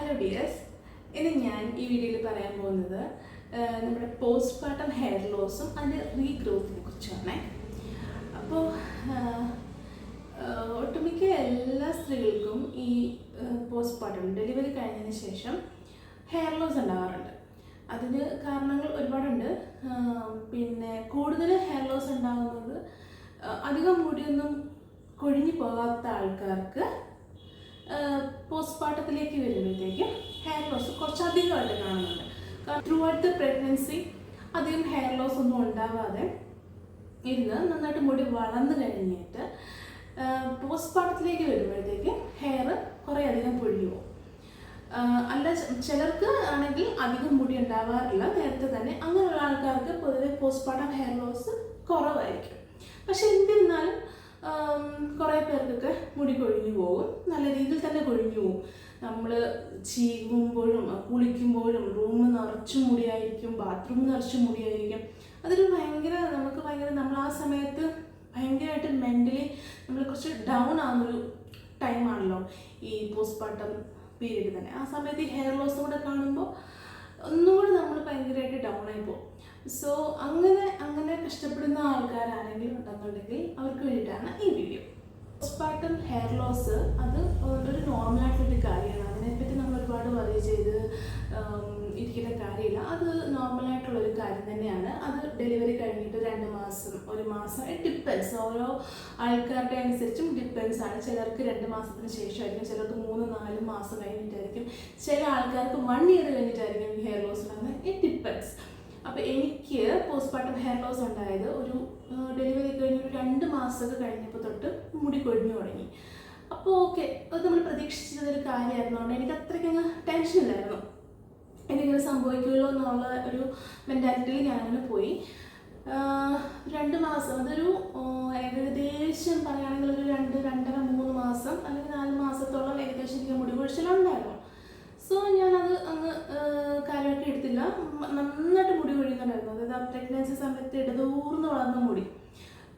Hello dears, ഇന്ന് ഞാൻ ഈ വീഡിയോയിൽ പറയാൻ പോകുന്നത് നമ്മുടെ പോസ്റ്റ്പാർട്ടം ഹെയർ ലോസും അതിൻ്റെ റീഗ്രോത്തിനെ കുറിച്ചാണ്. അപ്പോൾ ഒട്ടുമിക്ക എല്ലാ സ്ത്രീകൾക്കും ഈ പോസ്റ്റ്പാർട്ടം ഡെലിവറി കഴിഞ്ഞതിന് ശേഷം ഹെയർ ലോസ് ഉണ്ടാകാറുണ്ട്. അതിന് കാരണങ്ങൾ ഒരുപാടുണ്ട്. പിന്നെ കൂടുതൽ ഹെയർ ലോസ് ഉണ്ടാകുന്നത് അധികം മുടിയൊന്നും കൊഴിഞ്ഞു പോകാത്ത ആൾക്കാർക്ക് പോസ്റ്റ്പാർട്ടത്തിലേക്ക് വരുമ്പോഴത്തേക്കും ഹെയർ ലോസ് കുറച്ചധികമായിട്ട് കാണുന്നുണ്ട്. ത്രൂ ഔട്ട് ദ പ്രഗ്നൻസി അധികം ഹെയർ ലോസ് ഒന്നും ഉണ്ടാവാതെ ഇരുന്ന് നന്നായിട്ട് മുടി വളർന്നു കഴിഞ്ഞിട്ട് പോസ്റ്റ്പാർട്ടത്തിലേക്ക് വരുമ്പോഴത്തേക്കും ഹെയർ കുറേ അധികം പൊഴിഞ്ഞു പോകും. അല്ല, ചിലർക്ക് ആണെങ്കിൽ അധികം മുടി ഉണ്ടാവാറില്ല നേരത്തെ തന്നെ. അങ്ങനെയുള്ള ആൾക്കാർക്ക് പൊതുവെ പോസ്റ്റ്പാർട്ടം ഹെയർ ലോസ് കുറവായിരിക്കും. പക്ഷെ എന്നിരുന്നാലും കുറേ പേർക്കൊക്കെ മുടി കൊഴിഞ്ഞു പോകും, നല്ല രീതിയിൽ തന്നെ കൊഴിഞ്ഞു പോകും. നമ്മൾ ചീകുമ്പോഴും കുളിക്കുമ്പോഴും റൂം നിറച്ചും മുടിയായിരിക്കും, ബാത്റൂം നിറച്ചും മുടിയായിരിക്കും. അതൊരു നമുക്ക് ഭയങ്കര നമ്മൾ ആ സമയത്ത് ഭയങ്കരമായിട്ട് മെൻ്റലി നമ്മൾ കുറച്ച് ഡൗൺ ആകുന്നൊരു ടൈമാണല്ലോ ഈ പോസ്റ്റ്പാർട്ടം പീരീഡ് തന്നെ. ആ സമയത്ത് ഈ ഹെയർ ലോസ് കൂടെ കാണുമ്പോൾ ഒന്നുകൂടി നമ്മൾ ഭയങ്കരമായിട്ട് ഡൗൺ ആയി പോകും. സോ അങ്ങനെ കഷ്ടപ്പെടുന്ന ആൾക്കാരാരെങ്കിലും ഉണ്ടെന്നുണ്ടെങ്കിൽ അവർക്ക് വേണ്ടിയിട്ടാണ് ഈ വീഡിയോ. പോസ്റ്റ്പാർട്ടം ഹെയർ ലോസ് അത് ഒരു നോർമലായിട്ടൊരു കാര്യമാണ്. അതിനെപ്പറ്റി നമ്മൾ ഒരുപാട് വറി ചെയ്ത് ഇരിക്കുന്ന കാര്യമില്ല. അത് നോർമലായിട്ടുള്ളൊരു കാര്യം തന്നെയാണ്. അത് ഡെലിവറി കഴിഞ്ഞിട്ട് 2 മാസം 1 മാസം ഡിപ്പെൻസ്, ഓരോ ആൾക്കാരുടെ അനുസരിച്ചും ഡിപ്പെൻസ് ആണ്. ചിലർക്ക് 2 മാസത്തിന് ശേഷമായിരിക്കും, ചിലർക്ക് 3-4 മാസം കഴിഞ്ഞിട്ടായിരിക്കും, ചില ആൾക്കാർക്ക് 1 ഇയർ കഴിഞ്ഞിട്ടായിരിക്കും ഈ ഹെയർ ലോസ് ഉണ്ടാകുന്നത്. It depends. അപ്പോൾ എനിക്ക് പോസ്റ്റ്പാർട്ടം ഹെയർ ലോസ് ഉണ്ടായത് ഒരു ഡെലിവറി കഴിഞ്ഞ് ഒരു 2 മാസമൊക്കെ കഴിഞ്ഞപ്പോൾ തൊട്ട് മുടി കൊഴിഞ്ഞു തുടങ്ങി. അപ്പോൾ ഓക്കെ, അത് നമ്മൾ പ്രതീക്ഷിച്ചതൊരു കാര്യമായിരുന്നുകൊണ്ട് എനിക്ക് അത്രയ്ക്കങ്ങ് ടെൻഷനില്ലായിരുന്നു. എനിക്കിങ്ങനെ സംഭവിക്കുമല്ലോ എന്നുള്ള ഒരു മെൻറ്റാലിറ്റിയിൽ ഞാനങ്ങനെ പോയി. 2 മാസം, അതൊരു ഏകദേശം പറയുകയാണെങ്കിൽ ഒരു 2-2.5-3 മാസം അല്ലെങ്കിൽ 4 മാസത്തോളം ഏകദേശം എനിക്ക് മുടി കൊഴിച്ചിലുണ്ടായിരുന്നു. സോ ഞാനത് അങ്ങ് കാര്യമാക്കി എടുത്തില്ല. നന്നായിട്ട് മുടി കൊഴിയുന്നുണ്ടായിരുന്നു. അതായത് ആ പ്രഗ്നൻസി സമയത്ത് ഇടതൂർന്ന് വളർന്ന മുടി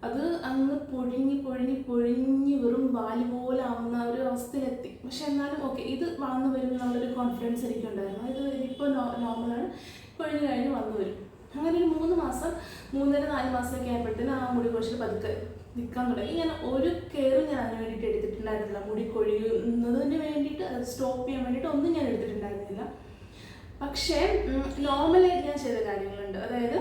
അത് അങ്ങ് പൊഴിഞ്ഞ് വെറും വാല് പോലെ ആവുന്ന ഒരു അവസ്ഥയിലെത്തി. പക്ഷെ എന്നാലും ഓക്കെ, ഇത് വളർന്നു വരും എന്നുള്ളൊരു കോൺഫിഡൻസ് എനിക്കുണ്ടായിരുന്നു. ഇത് ഇപ്പോൾ നോർമലാണ്, കൊഴിഞ്ഞ് കഴിഞ്ഞ് വന്നു വരും. അങ്ങനെ ഒരു 3 മാസം 3.5-4 മാസമൊക്കെ ആയപ്പോഴത്തേനും ആ മുടി കൊഴിച്ചിൽ പതുക്കെ നിൽക്കാൻ തുടങ്ങി. ഞാൻ ഒരു കെയറും ഞാൻ അതിന് വേണ്ടിയിട്ട് എടുത്തിട്ടുണ്ടായിരുന്നില്ല. മുടി കൊഴിയുന്നതിന് വേണ്ടിയിട്ട് അത് സ്റ്റോപ്പ് ചെയ്യാൻ വേണ്ടിയിട്ട് ഒന്നും ഞാൻ എടുത്തിട്ടുണ്ടായിരുന്നില്ല. പക്ഷേ നോർമലായിട്ട് ഞാൻ ചെയ്ത കാര്യങ്ങളുണ്ട്. അതായത്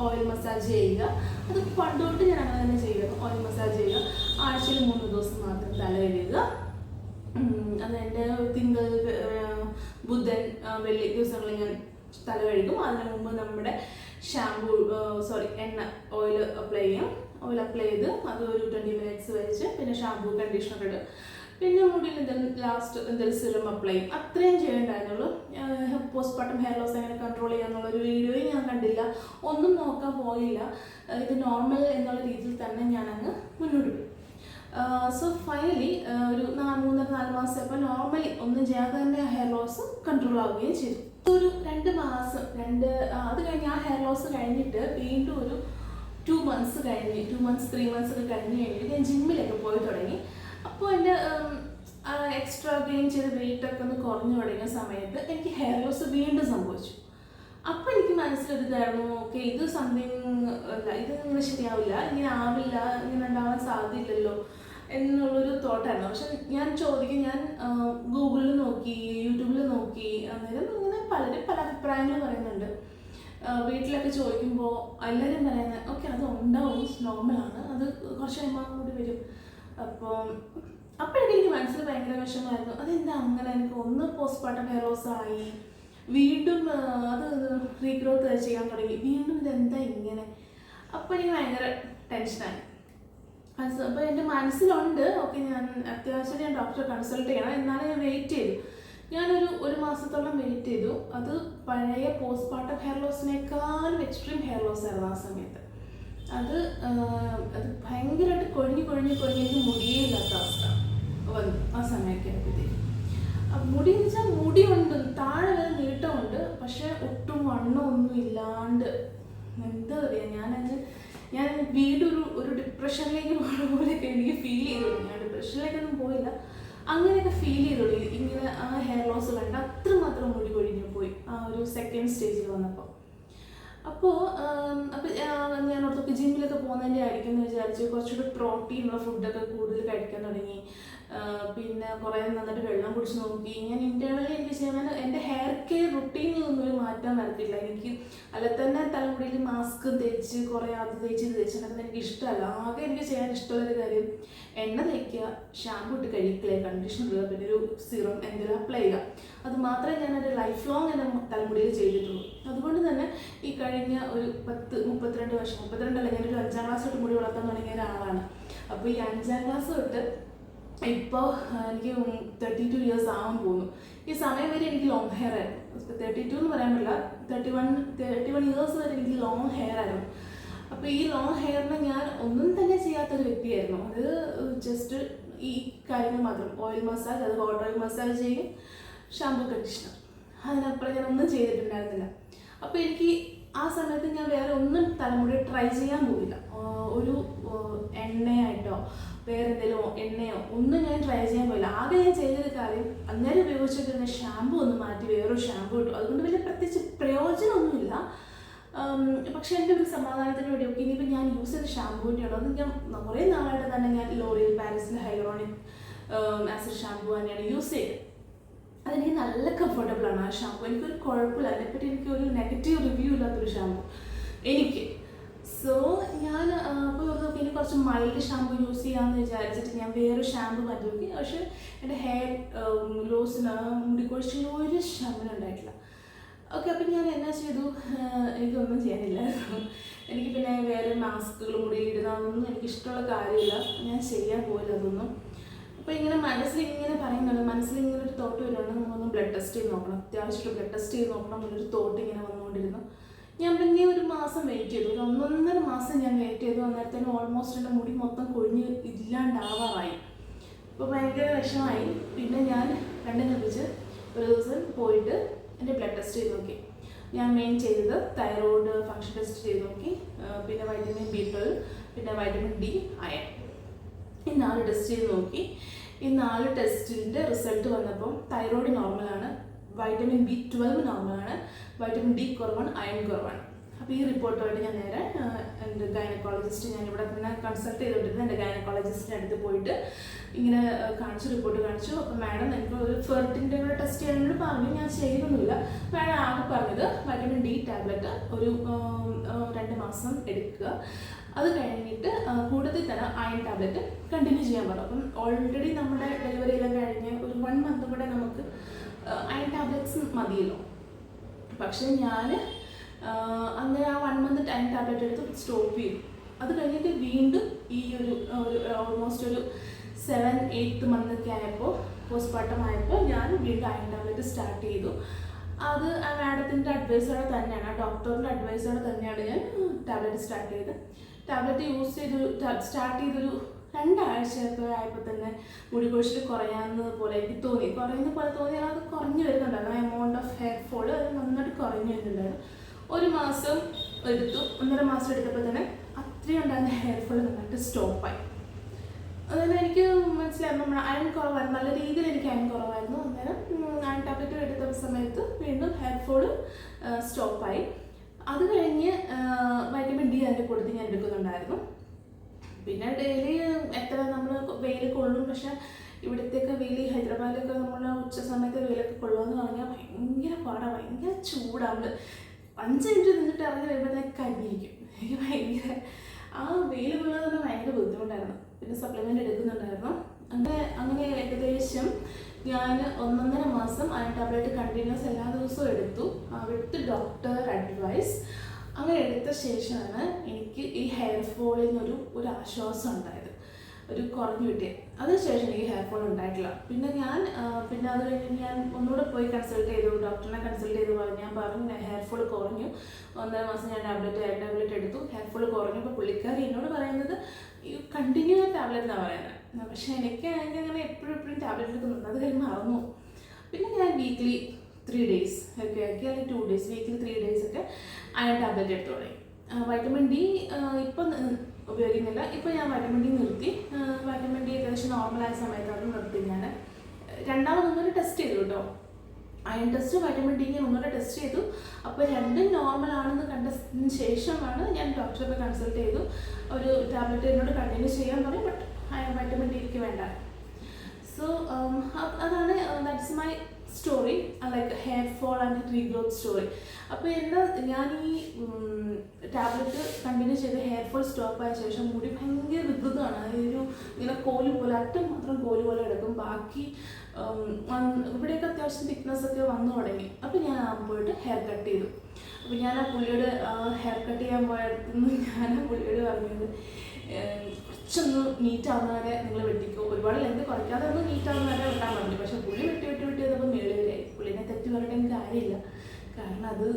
ഓയിൽ മസാജ് ചെയ്യുക. അത് പണ്ട് തൊട്ട് ഞാൻ അങ്ങനെ തന്നെ ചെയ്യുക. ഓയിൽ മസാജ് ചെയ്യുക, ആഴ്ചയിൽ 3 ദിവസം മാത്രം തല കഴുകുക. അത് എൻ്റെ തിങ്കൾ ബുധൻ വെള്ളി ദിവസങ്ങളിൽ ഞാൻ തല കഴുകും. അതിന് മുമ്പ് നമ്മുടെ എണ്ണ ഓയിൽ അപ്ലൈ ചെയ്യും. ഓയിൽ അപ്ലൈ ചെയ്ത് അത് ഒരു 20 മിനിറ്റ്സ് വെച്ച് പിന്നെ ഷാമ്പൂ കണ്ടീഷണർ ഇടും. പിന്നെ മുടിയിൽ എന്തെങ്കിലും സിറം അപ്ലൈ ചെയ്യും. അത്രയും ചെയ്യേണ്ടായിരുന്നുള്ളൂ. പോസ്റ്റ്പാർട്ടം ഹെയർ ലോസ് എങ്ങനെ കൺട്രോൾ ചെയ്യാന്നുള്ളൊരു വീഡിയോയും ഞാൻ കണ്ടില്ല, ഒന്നും നോക്കാൻ പോയില്ല. ഇത് നോർമൽ എന്നുള്ള രീതിയിൽ തന്നെ ഞാനങ്ങ് മുന്നോട്ട് പോയി. സോ ഫൈനലി ഒരു 3-4 മാസം നോർമലി ഒന്നും ചെയ്യാതെ തന്നെ ഹെയർ ലോസ് കൺട്രോൾ ആവുകയും ചെയ്തു. ഒരു 2 മാസം അത് കഴിഞ്ഞ് ആ ഹെയർ ലോസ് കഴിഞ്ഞിട്ട് വീണ്ടും ഒരു 2 മന്ത്സ് കഴിഞ്ഞ് 2 മന്ത്സ് 3 മന്ത്സ് ഒക്കെ കഴിഞ്ഞ് ഞാൻ ജിമ്മിലൊക്കെ പോയി തുടങ്ങി. അപ്പോൾ എൻ്റെ എക്സ്ട്രാ ഗെയിൻ ചെയ്ത വെയിറ്റൊക്കെ ഒന്ന് കുറഞ്ഞു തുടങ്ങിയ സമയത്ത് എനിക്ക് ഹെയർ ലോസ് വീണ്ടും സംഭവിച്ചു. അപ്പോൾ എനിക്ക് മനസ്സിലൊരിതായിരുന്നു, ഓക്കെ, ഇത് സംതിങ് അല്ല, ഇത് ഇങ്ങനെ ശരിയാവില്ല, ഇങ്ങനെ ആവില്ല, ഇങ്ങനെ ഉണ്ടാവാൻ സാധ്യതയില്ലല്ലോ എന്നുള്ളൊരു തോട്ടായിരുന്നു. പക്ഷെ ഞാൻ ഗൂഗിളിൽ നോക്കി, യൂട്യൂബിൽ നോക്കി. അന്നേരം ഇങ്ങനെ പലരും പല അഭിപ്രായങ്ങൾ പറയുന്നുണ്ട്. വീട്ടിലൊക്കെ ചോദിക്കുമ്പോൾ എല്ലാവരും പറയുന്നത് ഓക്കെ, അത് ഉണ്ടാവും, നോർമലാണ്, അത് കുറച്ച് കഴിയുമ്പോൾ കൂടി വരും. അപ്പോഴൊക്കെ എനിക്ക് മനസ്സിൽ ഭയങ്കര വിഷമമായിരുന്നു. അതെന്താ അങ്ങനെ, എനിക്ക് ഒന്ന് പോസ്റ്റ്പാർട്ടം ഹെയർ ലോസ് ആയി, വീണ്ടും അത് റീഗ്രോത്ത് ചെയ്യാൻ തുടങ്ങി, വീണ്ടും ഇതെന്താ ഇങ്ങനെ. അപ്പോൾ എനിക്ക് ഭയങ്കര ടെൻഷനായി. അപ്പോൾ എൻ്റെ മനസ്സിലുണ്ട് ഓക്കെ, ഞാൻ അത്യാവശ്യം ഞാൻ ഡോക്ടറെ കൺസൾട്ട് ചെയ്യണം. എന്നാലും ഞാൻ വെയിറ്റ് ചെയ്തു. ഞാനൊരു 1 മാസത്തോളം വെയിറ്റ് ചെയ്തു. അത് പഴയ പോസ്റ്റ്പാർട്ടം ഹെയർ ലോസിനേക്കാളും എക്സ്ട്രീം ഹെയർ ലോസ് ആയിരുന്നു ആ സമയത്ത്. അത് ഭയങ്കരമായിട്ട് കൊഴിഞ്ഞ് എനിക്ക് മുടിയില്ലാത്ത അവസ്ഥ വന്നു ആ സമയമൊക്കെ ആയപ്പോഴത്തേക്കും. മുടി എന്ന് വെച്ചാൽ മുടിയുണ്ട്, താഴെ വരെ നീട്ടമുണ്ട്, പക്ഷെ ഒട്ടും വണ്ണമൊന്നും ഇല്ലാണ്ട്. എന്താ പറയുക, ഞാൻ വീണ്ടും ഒരു ഡിപ്രഷനിലേക്ക് പോകുന്ന പോലെയൊക്കെ എനിക്ക് ഫീൽ ചെയ്തു. ഞാൻ ഡിപ്രഷനിലേക്കൊന്നും പോയില്ല, അങ്ങനെയൊക്കെ ഫീൽ ചെയ്തോളൂ. ഇങ്ങനെ ആ ഹെയർ ലോസ് കണ്ട മാത്രം മുടി കൊഴിഞ്ഞു പോയി ആ ഒരു സെക്കൻഡ് സ്റ്റേജിൽ വന്നപ്പോൾ. അപ്പോൾ ഞാൻ ഓർത്തൊക്കെ ജിമ്മിലൊക്കെ പോകുന്നതിൻ്റെ ആയിരിക്കും എന്ന് വിചാരിച്ച് കുറച്ചുകൂടി പ്രോട്ടീനുള്ള ഫുഡൊക്കെ കൂടുതൽ കഴിക്കാൻ തുടങ്ങി. പിന്നെ കുറേ നന്നായിട്ട് വെള്ളം കുടിച്ച് നോക്കി. ഞാൻ ഇൻറ്റേർണലി എനിക്ക് ചെയ്യാൻ എൻ്റെ ഹെയർ കെയർ റുട്ടീനിൽ ഒന്നും ഒരു മാറ്റം വരത്തില്ല എനിക്ക്. അല്ല തന്നെ തലമുടിയിൽ മാസ്ക് തേച്ച് കുറേ അത് തേച്ച് ഇത് തേച്ചിട്ടുണ്ടെങ്കിൽ എനിക്ക് ഇഷ്ടമല്ല. ആകെ എനിക്ക് ചെയ്യാൻ ഇഷ്ടമുള്ളൊരു കാര്യം എണ്ണ തേക്കുക, ഷാമ്പു ഇട്ട് കഴിക്കുക, കണ്ടീഷണർ ഇടുക, പിന്നെ ഒരു സിറം എന്തെങ്കിലും അപ്ലൈ ചെയ്യുക. അത് മാത്രമേ ഞാൻ എൻ്റെ ലൈഫ് ലോങ് എൻ്റെ തലമുടിയിൽ ചെയ്തിട്ടുള്ളൂ. അതുകൊണ്ട് തന്നെ ഈ കഴിഞ്ഞ ഒരു 32 വർഷം, 32 അല്ല, ഞാനൊരു 5ാം ക്ലാസ് തൊട്ട് മുടി വളർത്താൻ തുടങ്ങിയ ഒരാളാണ്. അപ്പോൾ ഈ 5ാം ക്ലാസ് തൊട്ട് ഇപ്പോൾ എനിക്ക് 32 ഇയേഴ്സ് ആവാൻ പോകുന്നു. ഈ സമയം വരെ എനിക്ക് ലോങ് ഹെയർ ആയിരുന്നു. 32 എന്ന് പറയാൻ പറ്റില്ല, 31 ഇയേഴ്സ് വരെ എനിക്ക് ലോങ് ഹെയർ ആയിരുന്നു. അപ്പോൾ ഈ ലോങ് ഹെയറിന് ഞാൻ ഒന്നും തന്നെ ചെയ്യാത്തൊരു വ്യക്തിയായിരുന്നു. അത് ജസ്റ്റ് ഈ കാര്യങ്ങൾ മാത്രം, ഓയിൽ മസാജ്, അത് ഹോട്ട് ഓയിൽ മസാജ് ചെയ്യും, ഷാമ്പു കണ്ടീഷണർ, അതിനപ്പുറം ഞാൻ ഒന്നും ചെയ്തിട്ടുണ്ടായിരുന്നില്ല. അപ്പോൾ എനിക്ക് ആ സമയത്ത് ഞാൻ വേറെ ഒന്നും തലമുടി ട്രൈ ചെയ്യാൻ പോയില്ല. ഒരു എണ്ണയായിട്ടോ വേറെ എന്തെങ്കിലും എണ്ണയോ ഒന്നും ഞാൻ ട്രൈ ചെയ്യാൻ പോയില്ല. ആകെ ഞാൻ ചെയ്തൊരു കാര്യം, അന്നേരം ഉപയോഗിച്ചിരുന്ന ഷാമ്പു ഒന്ന് മാറ്റി വേറൊരു ഷാമ്പു ഇട്ടു. അതുകൊണ്ട് വലിയ പ്രത്യേകിച്ച് പ്രയോജനമൊന്നുമില്ല. പക്ഷെ എൻ്റെ ഒരു സമാധാനത്തിന് വേണ്ടി ഒക്കെ ഇനിയിപ്പോൾ ഞാൻ യൂസ് ചെയ്ത ഷാമ്പൂവിൻ്റെയാണോ അത് ഞാൻ കുറേ നാളായിട്ട് തന്നെ ഞാൻ ലോറിയൽ പാരീസിൻ്റെ ഹൈലോറോണിക് ആസിഡ് ഷാമ്പൂ തന്നെയാണ് യൂസ് ചെയ്തത്. അതെനിക്ക് നല്ല കംഫർട്ടബിളാണ് ആ ഷാമ്പൂ. എനിക്കൊരു കുഴപ്പമില്ല, അതിനെപ്പറ്റി എനിക്കൊരു നെഗറ്റീവ് റിവ്യൂ ഇല്ലാത്തൊരു ഷാമ്പൂ എനിക്ക്. സോ ഞാൻ അപ്പോൾ നോക്കി ഇനി കുറച്ച് മൈൽഡ് ഷാമ്പൂ യൂസ് ചെയ്യാമെന്ന് വിചാരിച്ചിട്ട് ഞാൻ വേറൊരു ഷാമ്പൂ മാറ്റി നോക്കി. പക്ഷേ എൻ്റെ ഹെയർ ലോസിന് മുടി കൊഴിച്ചിൽ ഒരു ശമനം ഉണ്ടായിട്ടില്ല. ഓക്കെ, അപ്പം ഞാൻ എന്നാ ചെയ്തു, എനിക്കൊന്നും ചെയ്യാനില്ലായിരുന്നു. എനിക്ക് പിന്നെ വേറെ മാസ്കുകൾ മുടിയിലിടുന്നതൊന്നും എനിക്കിഷ്ടമുള്ള കാര്യമില്ല, ഞാൻ ചെയ്യാൻ പോയില്ല അതൊന്നും. അപ്പോൾ ഇങ്ങനെ മനസ്സിലിങ്ങനെ പറയുന്നുണ്ട്, മനസ്സിലിങ്ങനെ ഒരു തോട്ട് വരുവാണ്, നമ്മളൊന്ന് ബ്ലഡ് ടെസ്റ്റ് ചെയ്ത് നോക്കണം, അത്യാവശ്യമായിട്ട് ബ്ലഡ് ടെസ്റ്റ് ചെയ്ത് നോക്കണം എന്നൊരു തോട്ട് ഇങ്ങനെ വന്നുകൊണ്ടിരുന്നു. ഞാൻ പിന്നെ ഒരു മാസം വെയിറ്റ് ചെയ്തു, ഒരു 1.5 മാസം ഞാൻ വെയിറ്റ് ചെയ്തു. അന്നേരത്തേന് ഓൾമോസ്റ്റ് എൻ്റെ മുടി മൊത്തം കൊഴിഞ്ഞ് ഇല്ലാണ്ടാവാറായി. അപ്പോൾ ഭയങ്കര വിഷമമായി. പിന്നെ ഞാൻ രണ്ടും കൽപ്പിച്ച് ഒരു ദിവസം പോയിട്ട് എൻ്റെ ബ്ലഡ് ടെസ്റ്റ് ചെയ്ത് നോക്കി. ഞാൻ മെയിൻ ചെയ്തത് തൈറോയ്ഡ് ഫങ്ഷൻ ടെസ്റ്റ് ചെയ്ത് നോക്കി, പിന്നെ വൈറ്റമിൻ B12, പിന്നെ വൈറ്റമിൻ D, അയൺ, ഈ 4 ടെസ്റ്റ് ചെയ്ത് നോക്കി. ഈ 4 ടെസ്റ്റിൻ്റെ റിസൾട്ട് വന്നപ്പം തൈറോയ്ഡ് നോർമലാണ്, വൈറ്റമിൻ B12 നോർമലാണ്, വൈറ്റമിൻ D കുറവാണ്, അയൺ കുറവാണ്. അപ്പോൾ ഈ റിപ്പോർട്ടുമായിട്ട് ഞാൻ നേരെ എൻ്റെ ഗൈനക്കോളജിസ്റ്റ്, ഞാൻ ഇവിടെ തന്നെ കൺസൾട്ട് ചെയ്തുകൊണ്ടിരുന്നത് എൻ്റെ ഗൈനക്കോളജിസ്റ്റിൻ്റെ അടുത്ത് പോയിട്ട് ഇങ്ങനെ കാണിച്ചു, റിപ്പോർട്ട് കാണിച്ചു. അപ്പോൾ മാഡം എനിക്ക് ഒരു ഫെർട്ടിൻ്റെ കൂടെ ടെസ്റ്റ് ചെയ്യാനോട് പറഞ്ഞു. ഞാൻ ചെയ്യുന്നൊന്നുമില്ല. മാഡം ആകെ പറഞ്ഞത് വൈറ്റമിൻ D ടാബ്ലറ്റ് ഒരു 2 മാസം എടുക്കുക, അത് കഴിഞ്ഞിട്ട് കൂടുതൽ തന്നെ അയൺ ടാബ്ലറ്റ് കണ്ടിന്യൂ ചെയ്യാൻ പറഞ്ഞു. അപ്പം ഓൾറെഡി നമ്മുടെ ഡെലിവറി എല്ലാം കഴിഞ്ഞ് ഒരു 1 മന്ത് കൂടെ നമുക്ക് അയൺ ടാബ്ലറ്റ്സ് മതിയല്ലോ. പക്ഷേ ഞാൻ അങ്ങനെ ആ 1 മന്ത് അയൺ ടാബ്ലറ്റ് എടുത്ത് സ്റ്റോപ്പ് ചെയ്തു. അത് കഴിഞ്ഞിട്ട് വീണ്ടും ഈ ഒരു ഓൾമോസ്റ്റ് ഒരു 7-8 മന്തൊക്കെ ആയപ്പോൾ, പോസ്റ്റ്മോർട്ടം ആയപ്പോൾ ഞാൻ വീണ്ടും അയൺ ടാബ്ലറ്റ് സ്റ്റാർട്ട് ചെയ്തു. അത് ആ മാഡത്തിൻ്റെ അഡ്വൈസോടെ തന്നെയാണ്, ആ ഡോക്ടറിൻ്റെ അഡ്വൈസോടെ തന്നെയാണ് ഞാൻ ടാബ്ലറ്റ് സ്റ്റാർട്ട് ചെയ്തത്. ടാബ്ലറ്റ് യൂസ് ചെയ്തൊരു സ്റ്റാർട്ട് ചെയ്തൊരു 2 ആഴ്ചയൊക്കെ ആയപ്പോൾ തന്നെ മുടി കൊഴിച്ചിൽ കുറയാവുന്ന പോലെ എനിക്ക് തോന്നി. കുറയുന്ന പോലെ തോന്നിയാൽ അത് കുറഞ്ഞു വരുന്നുണ്ടായിരുന്നു. എമൗണ്ട് ഓഫ് ഹെയർ ഫോൾ അത് നന്നായിട്ട് കുറഞ്ഞു വരുന്നുണ്ടായിരുന്നു. 1 മാസം എടുത്തു, 1.5 മാസം എടുത്തപ്പോൾ തന്നെ അത്രയും ഉണ്ടായിരുന്ന ഹെയർ ഫോൾ നന്നായിട്ട് സ്റ്റോപ്പായി. അതുപോലെ എനിക്ക് മനസ്സിലായിരുന്നു നമ്മൾ അയൺ കുറവായിരുന്നു, നല്ല രീതിയിൽ എനിക്ക് അയൺ കുറവായിരുന്നു. അന്നേരം അയൺ ടാബ്ലറ്റ് എടുത്ത സമയത്ത് വീണ്ടും ഹെയർ ഫോൾ സ്റ്റോപ്പായി. അത് കഴിഞ്ഞ് വൈറ്റമിൻ D അതിൻ്റെ കൊടുത്ത് ഞാൻ എടുക്കുന്നുണ്ടായിരുന്നു. പിന്നെ ഡെയിലി എത്ര നമ്മൾ വെയിൽ കൊള്ളും, പക്ഷേ ഇവിടത്തേക്ക് വെയിൽ, ഹൈദരാബാദിലൊക്കെ നമ്മൾ ഉച്ച സമയത്ത് വെയിലൊക്കെ കൊള്ളുമെന്ന് പറഞ്ഞാൽ ഭയങ്കര പാടാണ്, ഭയങ്കര ചൂടാണ്. 5 മിനിറ്റ് നിന്നിട്ട് ഇറങ്ങി വരുമ്പോഴത്തേക്ക് കരിയിരിക്കും. എനിക്ക് ഭയങ്കര ആ വെയിൽ കൊള്ളുന്നത് തന്നെ ഭയങ്കര ബുദ്ധിമുട്ടായിരുന്നു. പിന്നെ സപ്ലിമെൻ്റ് എടുക്കുന്നുണ്ടായിരുന്നു. അങ്ങനെ ഏകദേശം ഞാൻ 1.5 മാസം അയൺ ടാബ്ലറ്റ് കണ്ടിന്യൂസ് എല്ലാ ദിവസവും എടുത്തു, വിത്ത് ഡോക്ടർ അഡ്വൈസ്. അങ്ങനെ എടുത്ത ശേഷമാണ് എനിക്ക് ഈ ഹെയർ ഫോളിൽ നിന്നൊരു ആശ്വാസം ഉണ്ടായത്, ഒരു കുറഞ്ഞു കിട്ടിയത്. അതിനുശേഷം എനിക്ക് ഹെയർ ഫോൾ ഉണ്ടായിട്ടില്ല. പിന്നെ അത് കഴിഞ്ഞ് ഞാൻ ഒന്നുകൂടെ പോയി കൺസൾട്ട് ചെയ്തു, ഡോക്ടറിനെ കൺസൾട്ട് ചെയ്ത് ഞാൻ പറഞ്ഞു ഹെയർ ഫോൾ കുറഞ്ഞു. 1.5 മാസം ഞാൻ അയൺ ടാബ്ലറ്റ് എടുത്തു, ഹെയർ ഫോൾ കുറഞ്ഞു. അപ്പോൾ പുള്ളിക്കാരി എന്നോട് പറയുന്നത് ഈ കണ്ടിന്യൂ ടാബ്ലറ്റ് എന്നാണ് പറയുന്നത്. പക്ഷേ എനിക്ക് അങ്ങനെ എപ്പോഴും ടാബ്ലറ്റ് എടുക്കുന്നുണ്ട്, അത് കഴിഞ്ഞ് മറന്നു. പിന്നെ ഞാൻ വീക്ക്ലി 3 days ഒക്കെ ആക്കി, അല്ലെങ്കിൽ 2 days, വീക്കിലി 3 days ഒക്കെ അയൺ ടാബ്ലറ്റ് എടുത്തു തുടങ്ങി. വൈറ്റമിൻ D ഇപ്പം ഉപയോഗിക്കുന്നില്ല. ഇപ്പോൾ ഞാൻ വൈറ്റമിൻ D നിർത്തി. വൈറ്റമിൻ D ഏകദേശം നോർമലായ സമയത്താണ് നിർത്തി. ഞാൻ രണ്ടാമതൊന്നൊരു ടെസ്റ്റ് ചെയ്തു കേട്ടോ. അയൺ ടെസ്റ്റ് വൈറ്റമിൻ ഡി ഞാൻ ഒന്നുകൂടെ ടെസ്റ്റ് ചെയ്തു. അപ്പോൾ രണ്ടും നോർമൽ ആണെന്ന് കണ്ടതിന് ശേഷമാണ് ഞാൻ ഡോക്ടറെ കൺസൾട്ട് ചെയ്തു. ഒരു ടാബ്ലറ്റ് എന്നോട് കണ്ടിന്യൂ ചെയ്യാൻ പറയും, ബട്ട് വൈറ്റമിൻ ഡിക്ക് വേണ്ട. സോ അതാണ് that's my story, like hair fall and regrowth story. അപ്പോൾ ഞാൻ ഈ ടാബ്ലറ്റ് കണ്ടിന്യൂ ചെയ്ത് ഹെയർ ഫോൾ സ്റ്റോപ്പായ ശേഷം മുടി ഭയങ്കര വികൃതമാണ്. അതൊരു ഇങ്ങനെ കോല് പോലെ, അറ്റം മാത്രം കോല് പോലെ എടുക്കും, ബാക്കി ഇവിടെയൊക്കെ അത്യാവശ്യം തിക്നെസ് ഒക്കെ വന്നു തുടങ്ങി. അപ്പോൾ ഞാൻ പോയിട്ട് ഹെയർ കട്ട് ചെയ്തു. അപ്പോൾ ഞാൻ ആ പുള്ളിയോട് ഹെയർ കട്ട് ചെയ്യാൻ പോയടുത്തുനിന്ന് ഞാൻ ആ പുള്ളിയോട് പറഞ്ഞത്, കുറച്ചൊന്ന് നീറ്റാവുന്ന വരെ നിങ്ങൾ വെട്ടിക്കോ, ഒരുപാട് ലെന്ത് കുറയ്ക്കാതെ ഒന്ന് നീറ്റാവുന്ന വരെ വെട്ടാൻ പറഞ്ഞു. പക്ഷെ പുള്ളി വെട്ടി ചെയ്തപ്പോൾ മേളിലായി. പുള്ളിനെ തെറ്റി പറഞ്ഞിട്ട് എനിക്ക് കാര്യമില്ല, കാരണം അത്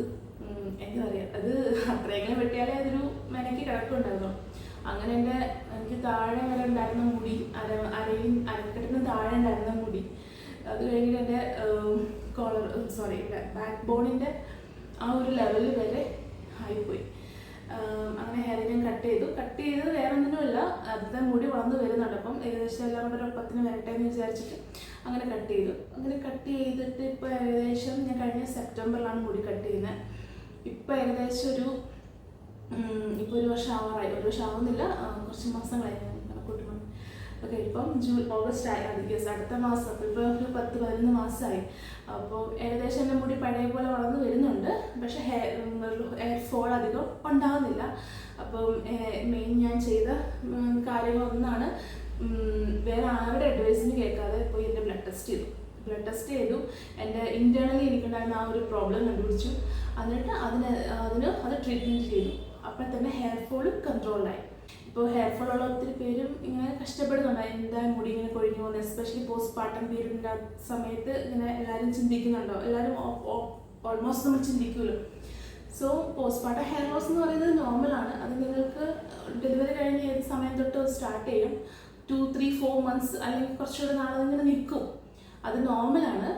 എന്താ പറയുക, അത് അത്രയെങ്കിലും വെട്ടിയാലേ അതൊരു മെനക്ക് കിടക്കുന്നുണ്ടായിരുന്നു. അങ്ങനെ എനിക്ക് താഴെ വരെ ഉണ്ടായിരുന്ന മുടി, അരക്കെട്ടിന് താഴെ ഉണ്ടായിരുന്ന മുടി, അത് കഴിഞ്ഞിട്ട് എൻ്റെ ബാക്ക് ബോണിൻ്റെ ആ ഒരു ലെവലിൽ വരെ ആയിപ്പോയി. അങ്ങനെ ഹെയർ ഞാൻ കട്ട് ചെയ്ത് വേറെ ഒന്നിനുമില്ല, അടുത്ത മുടി വളർന്നു വരുന്നുണ്ട്. അപ്പം ഏകദേശം എല്ലാം കൂടെ ഒരു 10 വരട്ടെ എന്ന് വിചാരിച്ചിട്ട് അങ്ങനെ കട്ട് ചെയ്തിട്ട് ഇപ്പോൾ ഏകദേശം ഞാൻ കഴിഞ്ഞ സെപ്റ്റംബറിലാണ് മുടി കട്ട് ചെയ്യുന്നത്. ഇപ്പോൾ ഏകദേശം ഇപ്പോൾ ഒരു വർഷം ആവാറായി. ഒരു വർഷം ആവുന്നില്ല, കുറച്ച് മാസങ്ങളായി കണക്കൂട്ടണം. ഓക്കെ, ഇപ്പം ഓഗസ്റ്റ് ആയി, അടുത്ത മാസം. അപ്പോൾ ഇപ്പോൾ ഒരു 10-11 മാസമായി. അപ്പോൾ ഏകദേശം എൻ്റെ മുടി പഴയ പോലെ വളർന്നു വരുന്നുണ്ട്, പക്ഷെ ഹെയർ ഫോൾ അധികം ഉണ്ടാകുന്നില്ല. അപ്പം മെയിൻ ഞാൻ ചെയ്ത കാര്യങ്ങളൊന്നാണ്, വേറെ ആരുടെ അഡ്വൈസിന് കേൾക്കാതെ പോയി എൻ്റെ ബ്ലഡ് ടെസ്റ്റ് ചെയ്തു. എൻ്റെ ഇൻറ്റേർണലി എനിക്കുണ്ടായിരുന്ന ആ ഒരു പ്രോബ്ലം കണ്ടുപിടിച്ചു. എന്നിട്ട് അത് ട്രീറ്റ്മെൻറ്റ് ചെയ്തു. അപ്പോൾ തന്നെ ഹെയർ ഫോൾ കൺട്രോളായി. ഇപ്പോൾ ഹെയർ ഫോൾ ഉള്ള ഒത്തിരി പേരും ഇങ്ങനെ കഷ്ടപ്പെടുന്നുണ്ട്, എന്താ മുടി ഇങ്ങനെ കൊഴിഞ്ഞു പോകുന്നത്, എസ്പെഷ്യലി പോസ്റ്റ്പാർട്ടം പീരീഡിൻ്റെ സമയത്ത് ഇങ്ങനെ എല്ലാവരും ചിന്തിക്കുന്നുണ്ടോ, എല്ലാവരും ഓൾമോസ്റ്റ് നമ്മൾ ചിന്തിക്കുമല്ലോ. സോ പോസ്റ്റ്പാർട്ടം ഹെയർ ലോസ് എന്ന് പറയുന്നത് നോർമലാണ്. അത് നിങ്ങൾക്ക് ഡെലിവറി കഴിഞ്ഞ് ഏത് സമയം തൊട്ട് സ്റ്റാർട്ട് ചെയ്യും, 2-3-4 മന്ത്സ് അല്ലെങ്കിൽ കുറച്ചുകൂടെ നാളെ ഇങ്ങനെ നിൽക്കും. അത് നോർമലാണ്.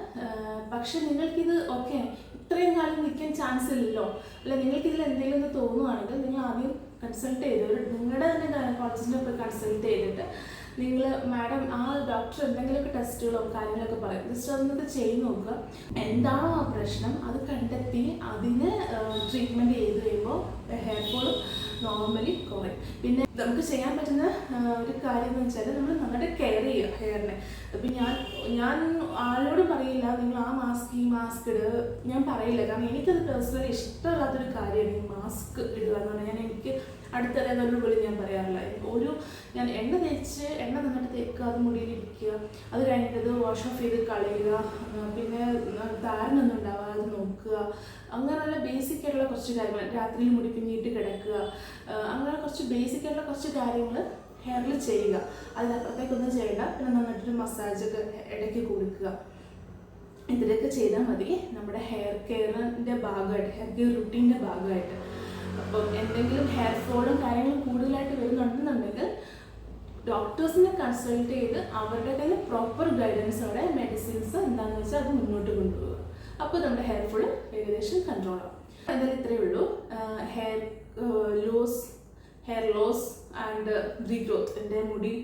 പക്ഷെ നിങ്ങൾക്കിത് ഓക്കെ ഇത്രയും കാലം നിൽക്കാൻ ചാൻസ് ഇല്ലല്ലോ, അല്ല നിങ്ങൾക്കിതിൽ എന്തെങ്കിലും ഒന്ന് തോന്നുവാണെങ്കിൽ നിങ്ങൾ ആദ്യം കൺസൾട്ട് ചെയ്ത് നിങ്ങളുടെ തന്നെ ഗൈനക്കോളജിസ്റ്റിനെ പോയി കൺസൾട്ട് ചെയ്തിട്ട് നിങ്ങൾ മാഡം ആ ഡോക്ടർ എന്തെങ്കിലുമൊക്കെ ടെസ്റ്റുകളോ കാര്യങ്ങളൊക്കെ പറയും, ജസ്റ്റ് അതൊന്നൊക്കെ ചെയ്ത് നോക്കുക. എന്താണോ ആ പ്രശ്നം അത് കണ്ടെത്തി അതിന് ട്രീറ്റ്മെൻറ്റ് ചെയ്ത് കഴിയുമ്പോൾ ഹെയർ ഫോളും നോർമലി കുറയും. പിന്നെ നമുക്ക് ചെയ്യാൻ പറ്റുന്ന ഒരു കാര്യം എന്ന് വെച്ചാൽ നമ്മൾ നന്നായിട്ട് കെയർ ചെയ്യുക ഹെയറിനെ. അപ്പം ഞാൻ ആരോടും പറയില്ല നിങ്ങൾ ആ മാസ്ക് ഈ മാസ്ക് ഇടുക, ഞാൻ പറയില്ല. കാരണം എനിക്കത് പേഴ്സണലി ഇഷ്ടമല്ലാത്തൊരു കാര്യമാണ് ഈ മാസ്ക് ഇടുക എന്ന് പറഞ്ഞാൽ. എനിക്ക് അടുത്തറിയാവുന്നവരോട് പോലും ഞാൻ പറയാറില്ല. ഞാൻ എണ്ണ നന്നായിട്ട് തേക്കുക, അത് മുടിയിൽ ഇരിക്കുക, അത് കഴിഞ്ഞിട്ട് വാഷ് ഓഫ് ചെയ്ത് കളയുക, പിന്നെ താരനൊന്നും ഉണ്ടാവാതെ നോക്കുക, അങ്ങനെയുള്ള ബേസിക് ആയിട്ടുള്ള കുറച്ച് കാര്യങ്ങൾ, രാത്രിയിൽ മുടി പിന്നിയിട്ട് കിടക്കുക, അങ്ങനെ കുറച്ച് ബേസിക് ആയിട്ടുള്ള കുറച്ച് കാര്യങ്ങൾ ഹെയറിൽ ചെയ്യുക. അതിനപ്പുറത്തേക്കൊന്നും ചെയ്യേണ്ട. പിന്നെ നന്നായിട്ടൊരു മസാജൊക്കെ ഇടയ്ക്ക് കൊടുക്കുക. ഇതിലൊക്കെ ചെയ്താൽ മതി നമ്മുടെ ഹെയർ കെയറിൻ്റെ ഭാഗമായിട്ട്, ഹെയർ കെയർ റുട്ടീൻ്റെ ഭാഗമായിട്ട്. അപ്പം എന്തെങ്കിലും ഹെയർ ഫോളും കാര്യങ്ങളും കൂടുതലായിട്ട് വരുന്നുണ്ടെന്നുണ്ടെങ്കിൽ ഡോക്ടേഴ്സിനെ കൺസൾട്ട് ചെയ്ത് അവരുടെ കയ്യിൽ പ്രോപ്പർ ഗൈഡൻസോടെ മെഡിസിൻസ് എന്താണെന്ന് വെച്ചാൽ അത് മുന്നോട്ട് കൊണ്ടുപോകുക. അപ്പോൾ നമ്മുടെ ഹെയർ ഫോൾ ഏകദേശം കൺട്രോൾ ആവും. എന്തായാലും ഇത്രയേ ഉള്ളൂ. ഹെയർ ലോസ് ആൻഡ് റീഗ്രോത്ത്, എൻ്റെ മുടി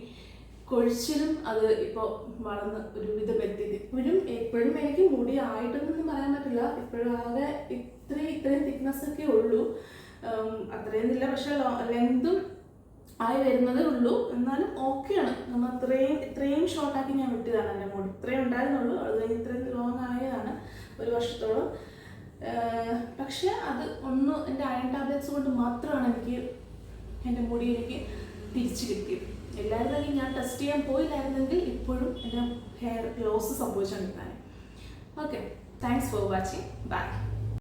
കൊഴിച്ചിലും അത് ഇപ്പോൾ വളർന്ന് ഒരു വിധം എത്തിയത്. എപ്പോഴും എനിക്ക് മുടി ആയിട്ടൊന്നും പറയാൻ പറ്റില്ല. ഇപ്പോഴും ആകെ ഇത്രയും തിക്നെസ് ഒക്കെ ഉള്ളൂ, അത്രയൊന്നുമില്ല. പക്ഷെ ലെങ്തും ആയി വരുന്നതേ ഉള്ളൂ. എന്നാലും ഓക്കെയാണ്. നമ്മൾ ഇത്രയും ഷോർട്ടാക്കി ഞാൻ വിട്ടതാണ്. എൻ്റെ മുടി ഇത്രയും ഉണ്ടായിരുന്നുള്ളൂ, അത് കഴിഞ്ഞ് ഇത്രയും ലോങ് ആയതാണ്, 1 വർഷത്തോളം. പക്ഷെ അത് എൻ്റെ അയൺ ടാബ്ലറ്റ്സ് കൊണ്ട് മാത്രമാണ് എൻ്റെ മുടി എനിക്ക് തിരിച്ചു കിട്ടിയത്. എല്ലാവരും ഞാൻ ടെസ്റ്റ് ചെയ്യാൻ പോയില്ലായിരുന്നെങ്കിൽ ഇപ്പോഴും എൻ്റെ ഹെയർ ലോസ് സംഭവിച്ചുകൊണ്ടിരുന്നതാണ്. Okay, thanks for watching. By.